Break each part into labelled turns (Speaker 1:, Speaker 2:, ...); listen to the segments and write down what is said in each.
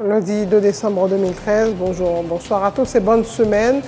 Speaker 1: Lundi 2 décembre 2013, bonjour, bonsoir à tous et bonne semaine.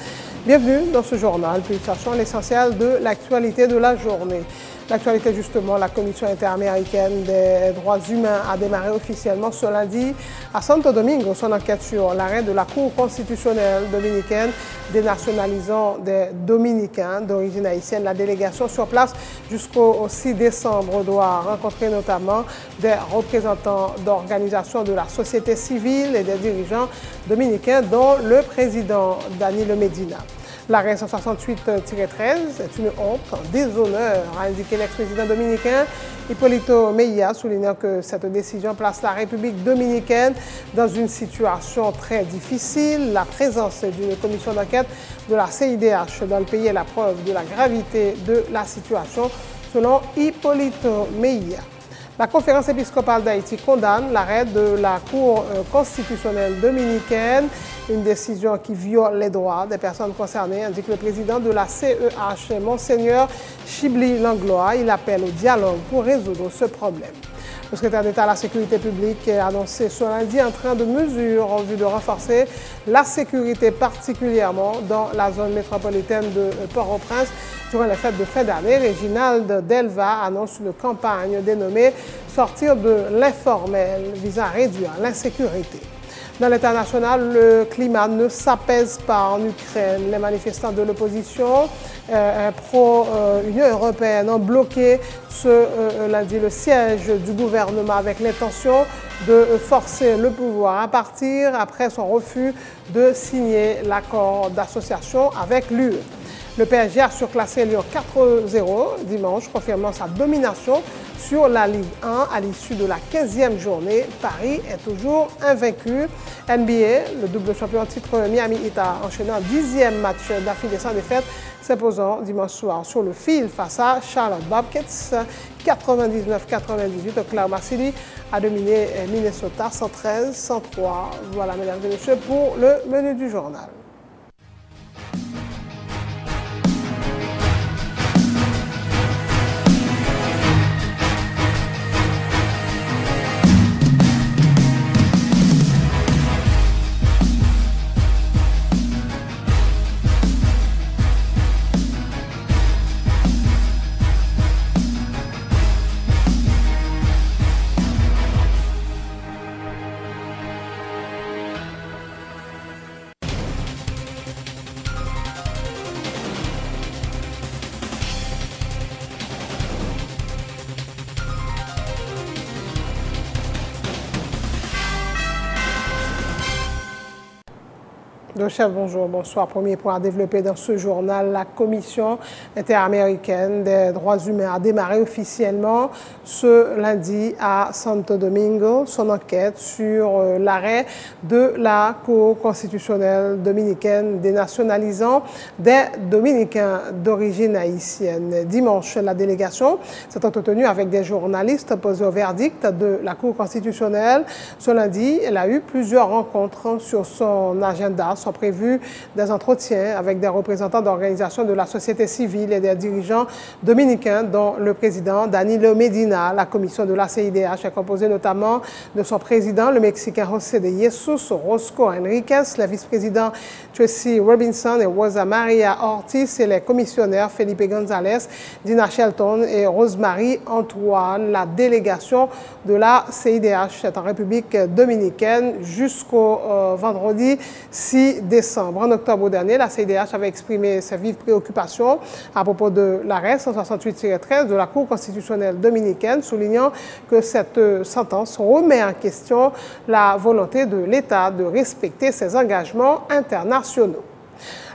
Speaker 1: Bienvenue dans ce journal, publication l'essentiel de l'actualité de la journée. L'actualité justement, la Commission interaméricaine des droits humains a démarré officiellement ce lundi à Santo Domingo son enquête sur l'arrêt de la Cour constitutionnelle dominicaine dénationalisant des Dominicains d'origine haïtienne. La délégation sur place jusqu'au 6 décembre doit rencontrer notamment des représentants d'organisations de la société civile et des dirigeants dominicains dont le président Danilo Medina. L'arrêt 168-13 est une honte, un déshonneur, a indiqué l'ex-président dominicain Hipólito Mejía, soulignant que cette décision place la République dominicaine dans une situation très difficile. La présence d'une commission d'enquête de la CIDH dans le pays est la preuve de la gravité de la situation, selon Hipólito Mejía. La conférence épiscopale d'Haïti condamne l'arrêt de la Cour constitutionnelle dominicaine, une décision qui viole les droits des personnes concernées, indique le président de la CEH, Monseigneur Chibli Langlois. Il appelle au dialogue pour résoudre ce problème. Le secrétaire d'État à la sécurité publique a annoncé ce lundi un train de mesures en vue de renforcer la sécurité, particulièrement dans la zone métropolitaine de Port-au-Prince. Durant les fêtes de fin d'année, Réginald Delva annonce une campagne dénommée « Sortir de l'informel » visant à réduire l'insécurité. Dans l'international, le climat ne s'apaise pas en Ukraine. Les manifestants de l'opposition pro-Union européenne ont bloqué ce lundi le siège du gouvernement avec l'intention de forcer le pouvoir à partir après son refus de signer l'accord d'association avec l'UE. Le PSG a surclassé Lyon 4-0 dimanche, confirmant sa domination sur la Ligue 1 à l'issue de la 15e journée. Paris est toujours invaincu. NBA, le double champion titre Miami Heat a enchaîné un 10e match d'affilée sans défaite, s'imposant dimanche soir sur le fil face à Charlotte Bobcats 99-98. Oklahoma City a dominé Minnesota 113-103. Voilà, mesdames et messieurs, pour le menu du journal. Le chef, bonjour, bonsoir. Premier point à développer dans ce journal, la Commission interaméricaine des droits humains a démarré officiellement ce lundi à Santo Domingo son enquête sur l'arrêt de la Cour constitutionnelle dominicaine dénationalisant des Dominicains d'origine haïtienne. Dimanche, la délégation s'est entretenue avec des journalistes opposés au verdict de la Cour constitutionnelle. Ce lundi, elle a eu plusieurs rencontres sur son agenda. Sont prévus des entretiens avec des représentants d'organisations de la société civile et des dirigeants dominicains, dont le président Danilo Medina. La commission de la CIDH est composée notamment de son président, le Mexicain José de Jesus Rosco Enriquez, les vice-présidents Tracy Robinson et Rosa Maria Ortiz et les commissionnaires Felipe González, Dina Shelton et Rosemary Antoine. La délégation de la CIDH est en République dominicaine jusqu'au vendredi 6 décembre. En octobre dernier, la CIDH avait exprimé ses vives préoccupations à propos de l'arrêt 168-13 de la Cour constitutionnelle dominicaine, soulignant que cette sentence remet en question la volonté de l'État de respecter ses engagements internationaux.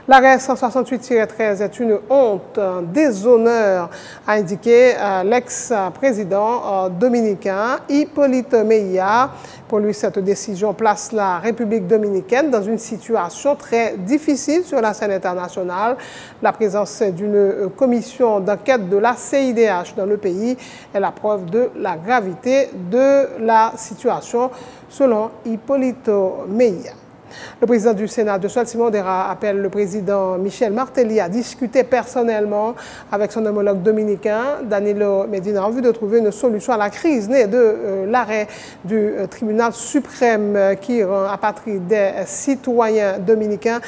Speaker 1: L'arrêt 168-13 est une honte, un déshonneur, a indiqué l'ex-président dominicain Hipólito Mejía. Pour lui, cette décision place la République dominicaine dans une situation très difficile sur la scène internationale. La présence d'une commission d'enquête de la CIDH dans le pays est la preuve de la gravité de la situation, selon Hipólito Mejía. Le président du Sénat, Josuel Simon-Dera, appelle le président Michel Martelly à discuter personnellement avec son homologue dominicain, Danilo Medina, en vue de trouver une solution à la crise née de l'arrêt du tribunal suprême qui rend apatride des citoyens dominicains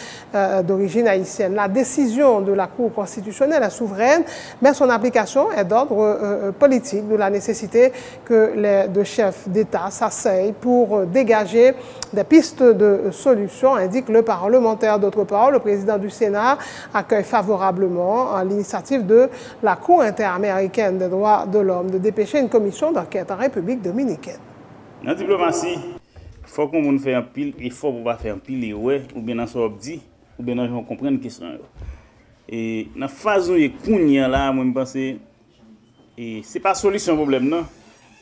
Speaker 1: d'origine haïtienne. La décision de la Cour constitutionnelle est souveraine, mais son application est d'ordre politique, de la nécessité que les deux chefs d'État s'asseyent pour dégager des pistes de solutions, indique le parlementaire. D'autre part, le président du Sénat accueille favorablement l'initiative de la Cour interaméricaine des droits de l'homme de dépêcher une commission d'enquête en République dominicaine.
Speaker 2: Dans la diplomatie, il faut qu'on fasse un pile, il faut pas faire un pile, ou bien dans ce qu'on dit, ou bien dans ce qu'on comprend une question. Et dans la phase où il y a là, moi je pense que ce n'est pas la solution au problème, non.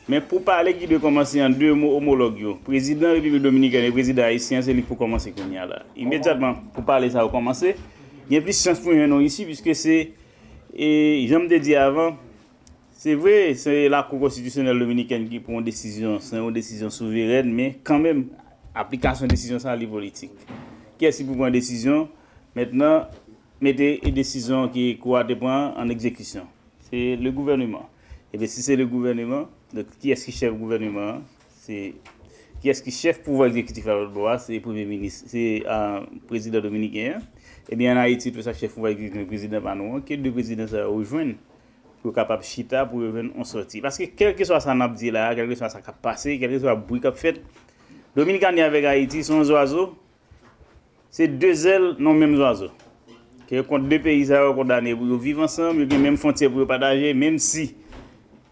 Speaker 2: Mais pour parler qui doit commencer en deux mots homologues, président de la République dominicaine et président haïtien, c'est lui pour commencer là. Immédiatement, pour parler ça, commencer. Il y a plus de chance pour nous ici, puisque c'est, et j'aime te dire avant, c'est vrai, c'est la Cour constitutionnelle dominicaine qui prend une décision, c'est une décision souveraine, mais quand même, application de décision, c'est la politique. Qui est-ce qui prend une décision? Maintenant, mettez une décision qui est quoi de prendre en exécution. C'est le gouvernement. Et bien, si c'est le gouvernement, donc qui est-ce qui chef le gouvernement? C'est qui est-ce qui chef pouvoir exécutif à l'autre bois? C'est le Premier ministre, c'est le président dominicain. Et bien en Haïti, tout ça, chef pouvoir exécutif, le président Panou, qui est le président ça rejoindre pour être capable de chita pour revenir en sortie. Parce que quel que soit ça n'a dit là, quel que soit ça qui a passé, quel que soit le bruit qui a fait, Dominicain avec Haïti sont oiseaux, c'est deux ailes non mêmes oiseaux. Contre deux pays condamnés pour vivre ensemble, ils ont même frontière pour partager, même si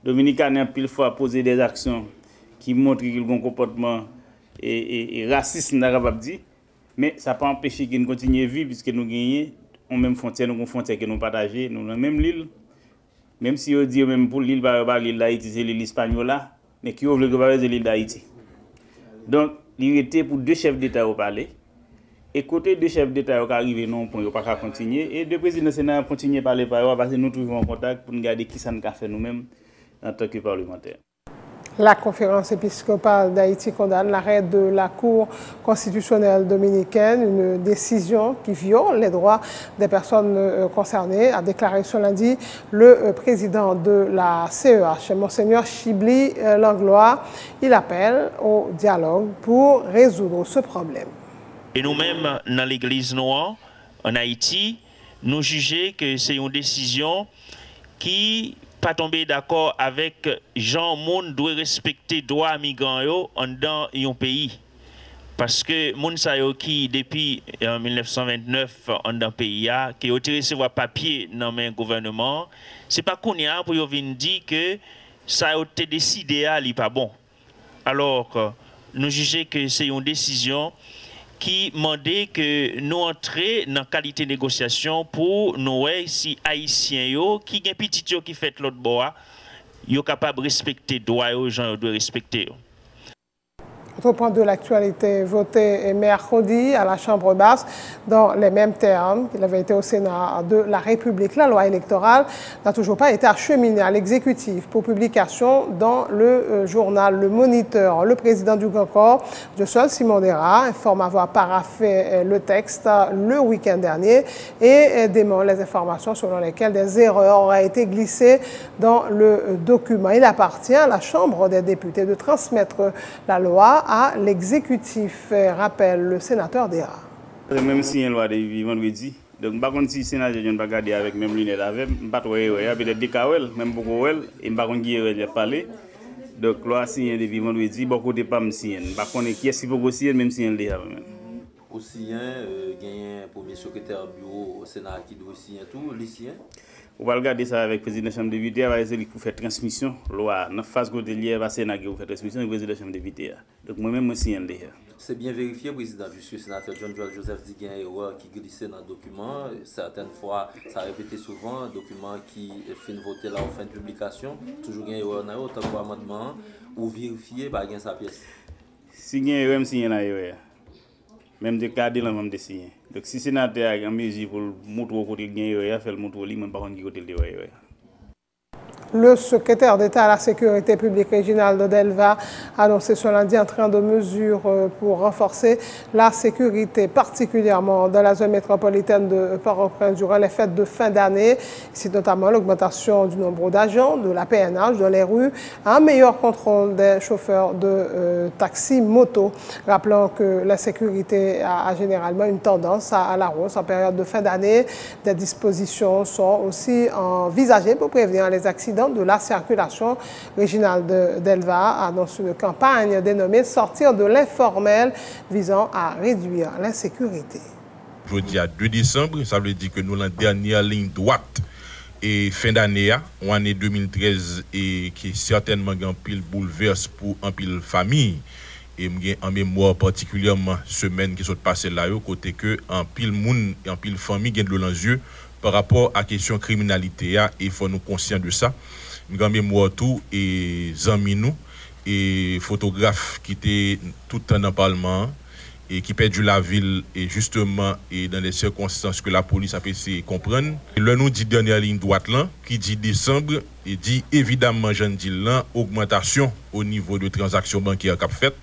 Speaker 2: Dominicains a pile fois posé des actions qui montrent qu'ils ont un comportement et raciste, mais ça n'a pas empêché qu'ils continuent à vivre puisque nous gagnons en même frontière, nous avons une frontière que nous partageons, nous avons même l'île. Même si on dit même pour l'île d'Haïti, c'est l'île espagnole, mais qui ouvre le gouvernement de l'île d'Haïti. Donc, il était pour deux chefs d'État au palais. Et côté deux chefs d'État qui arrivent non pour ne pas continuer. Et deux présidents du Sénat continuent à parler par eux parce que nous trouvons en contact pour nous garder qui ça nous a fait nous-mêmes en tant que parlementaires.
Speaker 1: La conférence épiscopale d'Haïti condamne l'arrêt de la Cour constitutionnelle dominicaine, une décision qui viole les droits des personnes concernées, a déclaré ce lundi le président de la CEH, Monseigneur Chibli Langlois. Il appelle au dialogue pour résoudre ce problème.
Speaker 3: Et nous-mêmes, dans l'Église noire, en Haïti, nous jugeons que c'est une décision qui pas tomber d'accord avec Jean Moun doit respecter droit migrants dans un pays. Parce que moun sa yo qui depuis 1929 dans un pays qui a recevoir papier dans le gouvernement, c'est pas qu'on y a pour venir dire que ça a été décidé à n'est pas bon. Alors nous jugeons que c'est une décision qui demandait que nous entrions dans la qualité de négociation pour nous, si Haïtiens qui ont petit qui fait l'autre bois, ils sont capables de respecter les droits aux gens doivent respecter.
Speaker 1: Autre point de l'actualité, voté mercredi à la Chambre basse dans les mêmes termes qu'il avait été au Sénat de la République. La loi électorale n'a toujours pas été acheminée à l'exécutif pour publication dans le journal Le Moniteur. Le président du Grand Corps, Josuel Simon-Dera, informe avoir paraphé le texte le week-end dernier et dément les informations selon lesquelles des erreurs auraient été glissées dans le document. Il appartient à la Chambre des députés de transmettre la loi à l'exécutif, rappelle le sénateur Dera.
Speaker 2: Même si une loi de vendredi, donc par contre si le sénateur ne pas garder avec même lunette avec, pas trop peut-être décawel, même beaucoup elle, et pas contre qui elle parler. Donc loi signé depuis vendredi, beaucoup de pas me signer. Par contre qui est-ce qui faut signer même si elle déjà même.
Speaker 4: Aussi gagne premier secrétaire bureau au Sénat qui doit signer tout, les signer.
Speaker 2: On va regarder ça avec le président de la Chambre des députés, pour faire transmission. Loi, dans la phase côté liée, va Sénat qui faire transmission, le président de la Chambre des députés. Donc moi-même, je suis déjà.
Speaker 4: C'est bien vérifié, président, puisque le sénateur John Joel Joseph dit qu'il y a une erreur qui glissait dans le document. Certaines fois, ça a répété souvent, un document qui est fait voter là en fin de publication. Toujours il y a une erreur dans autant amendement ou vérifier, bah, il y a sa pièce.
Speaker 2: Si il y a une erreur, il y a une erreur. Même de cadre là même de signer. Donc si sénateur a en mesure pour montrer au côté gain il fait le montrer lui même pas contre côté de
Speaker 1: Le secrétaire d'État à la sécurité publique régionale de Delva a annoncé ce lundi un train de mesures pour renforcer la sécurité, particulièrement dans la zone métropolitaine de Port-au-Prince durant les fêtes de fin d'année. Ici notamment l'augmentation du nombre d'agents de la PNH dans les rues, un meilleur contrôle des chauffeurs de taxi moto. Rappelant que la sécurité a généralement une tendance à la hausse en période de fin d'année. Des dispositions sont aussi envisagées pour prévenir les accidents de la circulation. Régional de Delva annonce une campagne dénommée « Sortir de l'informel » visant à réduire l'insécurité.
Speaker 5: Jeudi à 2 décembre, ça veut dire que nous, la dernière ligne droite et fin d'année, en année 2013, et qui certainement un pile bouleverse pour un pile famille. Et en mémoire particulièrement semaine qui sont passées là, côté que un pile monde et un pile famille gagne de l'eau dans les yeux par rapport à la question criminalité, et il faut nous conscients de ça. En mémoire tout et amis nous et photographes qui étaient tout le temps dans le Parlement et qui perdu la ville et justement et dans les circonstances que la police a pu essayer de comprendre. Le nous dit dernière ligne droite là qui dit décembre et dit évidemment j'en dis là augmentation au niveau de transactions bancaires qu'a fait.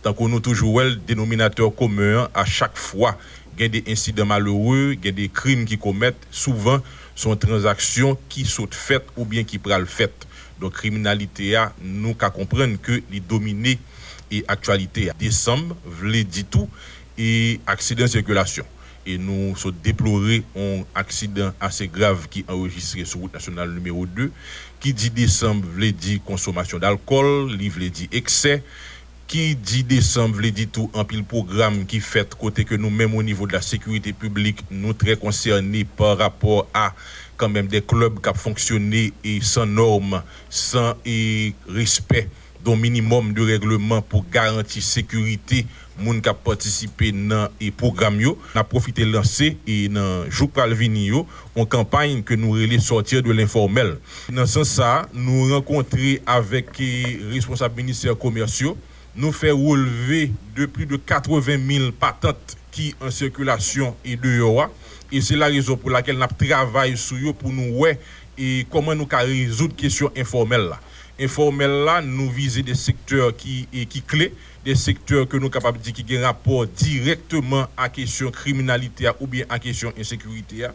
Speaker 5: Tant qu'on a toujours le dénominateur commun à chaque fois il y a des incidents malheureux, il y a des crimes qui commettent, souvent sont transactions qui sont faites ou bien qui pral faites. Donc criminalité nous qu'à comprendre que les dominés et actualité décembre voulait dire tout et accident de circulation. Et nous sommes déplorés un accident assez grave qui est enregistré sur route nationale numéro 2 qui dit décembre voulait dire consommation d'alcool, li voulait dire excès. Qui dit décembre, veut dire tout un pile programme qui fait côté que nous même au niveau de la sécurité publique, nous très concernés par rapport à quand même des clubs qui ont fonctionné et sans normes, sans respect d'un minimum de règlement pour garantir sécurité moun qui a participé dans les programmes yo. On a profité de lancer et dans jour palvini yo en campagne que nous relais sortir de l'informel. Dans ce sens ça, nous rencontrer avec responsables ministères commerciaux. Nous fait relever de plus de 80 000 patentes qui en circulation et dehors. Et c'est la raison pour laquelle nous travaillons sur eux pour nous voir et comment nous résoudre la question informelle là. Informelle là, nous visons des secteurs qui clés, des secteurs que nous sommes capables de dire qui ont un rapport directement à la question criminalité ou bien à la question insécurité.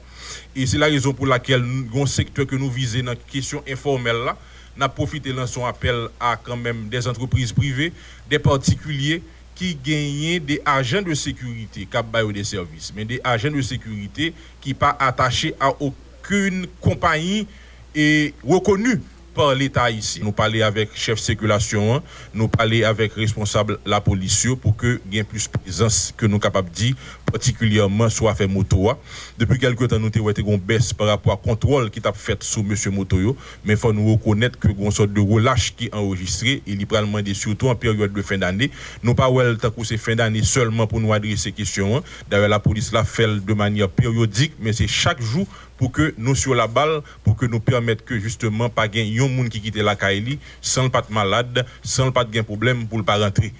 Speaker 5: Et c'est la raison pour laquelle un secteur que nous visons dans la question informelle là, n'a profité de son appel à quand même des entreprises privées, des particuliers qui gagnent des agents de sécurité qui baillent des services, mais des agents de sécurité qui ne sont pas attachés à aucune compagnie et reconnue par l'État ici. Nous parlons avec chef circulation, nous parlons avec responsable la police pour que il y ait plus de présence que nous capables de dire, particulièrement soit fait moto. Depuis quelque temps nous avons une baisse par rapport au contrôle qui a fait sur monsieur Motoyo, mais il faut nous reconnaître que une sorte de relâche qui est enregistré, il est probablement surtout en période de fin d'année. Nous pas ouais tant que c'est fin d'année seulement pour nous adresser ces questions. D'ailleurs la police l'a fait de manière périodique, mais c'est chaque jour pour que nous sur la balle, pour que nous permettre que justement pas gagner un monde qui quitte la Kaili sans pas de malade, sans pas de problème pour ne pas rentrer.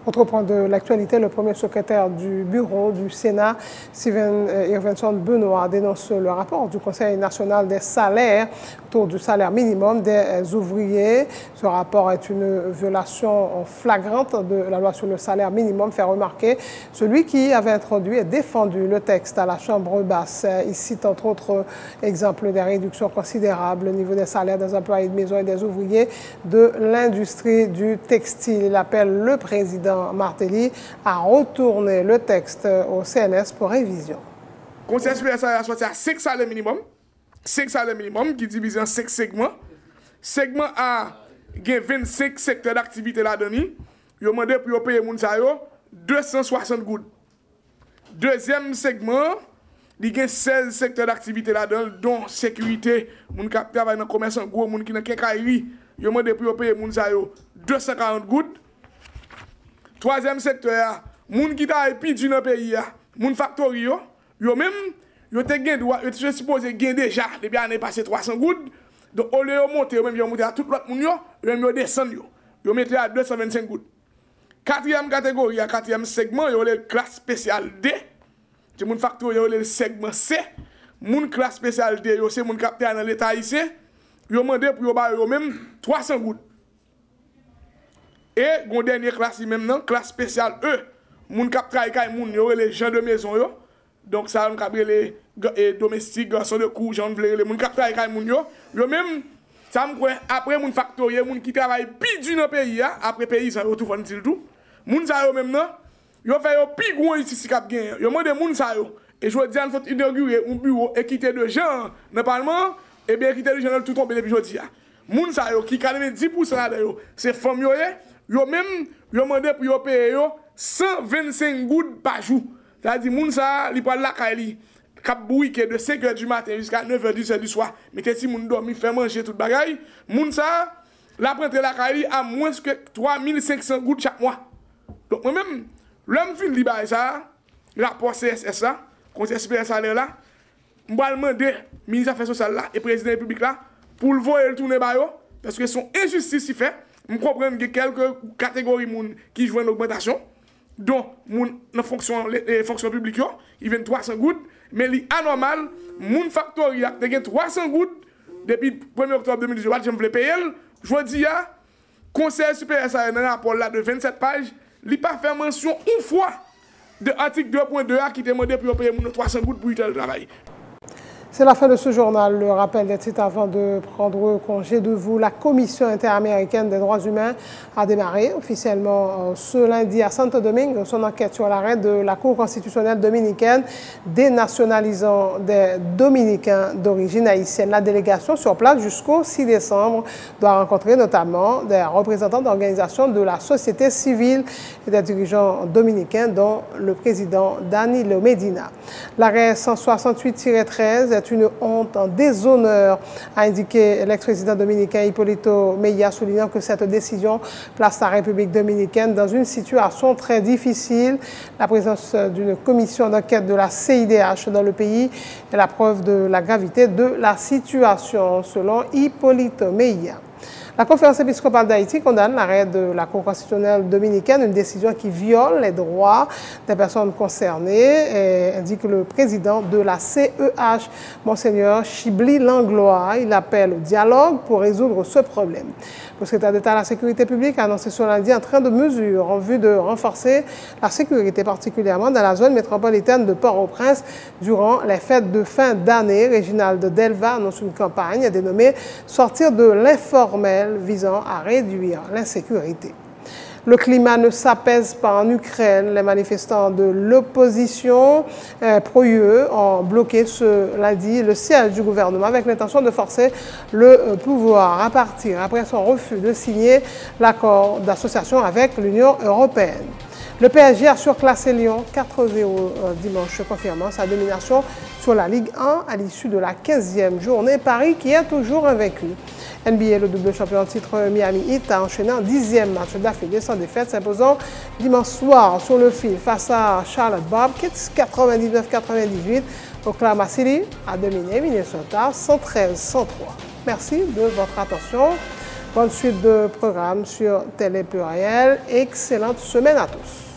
Speaker 1: Autre point de l'actualité, le premier secrétaire du bureau du Sénat, Steven Irvinson Benoît, dénonce le rapport du Conseil national des salaires autour du salaire minimum des ouvriers. Ce rapport est une violation flagrante de la loi sur le salaire minimum, fait remarquer celui qui avait introduit et défendu le texte à la Chambre basse. Il cite entre autres exemples des réductions considérables au niveau des salaires des employés de maison et des ouvriers de l'industrie du textile. Il appelle le président Martelly à retourner le texte au CNS pour révision.
Speaker 6: Le Conseil supérieur a sorti à 5 salaires minimum. 5 salaires minimum qui divisent en 5 segments. Segment A, il y a 25 secteurs d'activité là-dedans. Il a demandé pour payer les gens 260 gouttes. Deuxième segment, il y a 16 secteurs d'activité là-dedans, dont sécurité, les gens qui travaillent dans le commerce en gros, les gens qui sont dans la quincaillerie. Il a demandé pour payer les gens 240 gouttes. Troisième secteur, les gens qui travaillent dans le pays, les gens factory, ils même, ils sont supposés gagner déjà, depuis l'année passée 300 gouttes. Donc, au lieu de monter, ils montent à tout l'autre monde, ils descendent, ils mettent à 225 gouttes. Quatrième catégorie, quatrième segment, il y a le classe spéciale D. C'est mon factory, il y a le segment C. Mon classe spéciale D, c'est mon capitaine dans l'État haïtien. yo demandé pour yo ba yo même 300 gouttes. Et gon dernière classe même non, classe spéciale E. Moun k'ap travail kay moun yo les gens de maison yo. Donc ça on k'ap les domestiques, garçons de cour, gens vle les moun k'ap travail kay moun yo. Yo même ça me après moun factorier, moun qui travaille pi du dans pays après pays ça yo tout fon tout. Moun sa yo même non, yo fait yo pi gros ici k'ap gen. Yo demandé moun sa yo. Et je veux dire, il faut inaugurer un bureau équité de gens dans le Parlement, et bien équité de gens dans tout tomber depuis aujourd'hui. Moun sa yo qui calme 10% là yo, c'est femmes yo même yo demandé pour yo payer yo 125 gouttes par jour. C'est-à-dire moun sa li prend la kay cap bouique de 5h du matin jusqu'à 9h 10h du soir. Mais si moun dormi fait manger toute bagaille, moun sa la prendre la kay à moins que 3500 gouttes chaque mois. Donc moi même l'homme fin li ba ça, rapport CSS ça, conseil supérieur salaire là, m'ba demander ministre affaires sociales là et président de la République là pour le voir tourner ba yo parce que son injustice il fait. Je comprends que quelques catégories moun qui jouent une augmentation, dont moun dans les fonctions publiques, ils viennent 300 gouttes, mais l'anormal, moun factory a 300 gouttes depuis le 1er octobre 2018, je voulais payer. Je dis, conseil supérieur, ça a un rapport là de 27 pages, il n'a pas fait mention une fois de l'article 2.2 qui demandait pour payer 300 gouttes pour le travail.
Speaker 1: C'est la fin de ce journal. Le rappel des titres avant de prendre congé de vous. La Commission interaméricaine des droits humains a démarré officiellement ce lundi à Santo Domingue son enquête sur l'arrêt de la Cour constitutionnelle dominicaine dénationalisant des Dominicains d'origine haïtienne. La délégation sur place jusqu'au 6 décembre doit rencontrer notamment des représentants d'organisations de la société civile et des dirigeants dominicains dont le président Danilo Medina. L'arrêt 168-13 est une honte, un déshonneur, a indiqué l'ex-président dominicain Hipólito Mejía, soulignant que cette décision place la République dominicaine dans une situation très difficile. La présence d'une commission d'enquête de la CIDH dans le pays est la preuve de la gravité de la situation, selon Hipólito Mejía. La conférence épiscopale d'Haïti condamne l'arrêt de la Cour constitutionnelle dominicaine, une décision qui viole les droits des personnes concernées, et indique le président de la CEH, Monseigneur Chibli Langlois. Il appelle au dialogue pour résoudre ce problème. Le secrétaire d'État à la sécurité publique a annoncé ce lundi un train de mesures en vue de renforcer la sécurité, particulièrement dans la zone métropolitaine de Port-au-Prince durant les fêtes de fin d'année. Réginald Delva annonce une campagne dénommée « Sortir de l'informel » visant à réduire l'insécurité. Le climat ne s'apaise pas en Ukraine. Les manifestants de l'opposition pro-UE ont bloqué ce lundi le siège du gouvernement avec l'intention de forcer le pouvoir à partir après son refus de signer l'accord d'association avec l'Union européenne. Le PSG a surclassé Lyon 4-0 dimanche, confirmant sa domination sur la Ligue 1 à l'issue de la 15e journée. Paris qui est toujours invaincu. NBA, le double champion titre Miami Heat a enchaîné un 10e match d'affilée sans défaite, s'imposant dimanche soir sur le fil face à Charlotte Bobcats 99-98. Oklahoma City a dominé Minnesota 113-103. Merci de votre attention. Bonne suite de programmes sur Télé Pluriel. Excellente semaine à tous.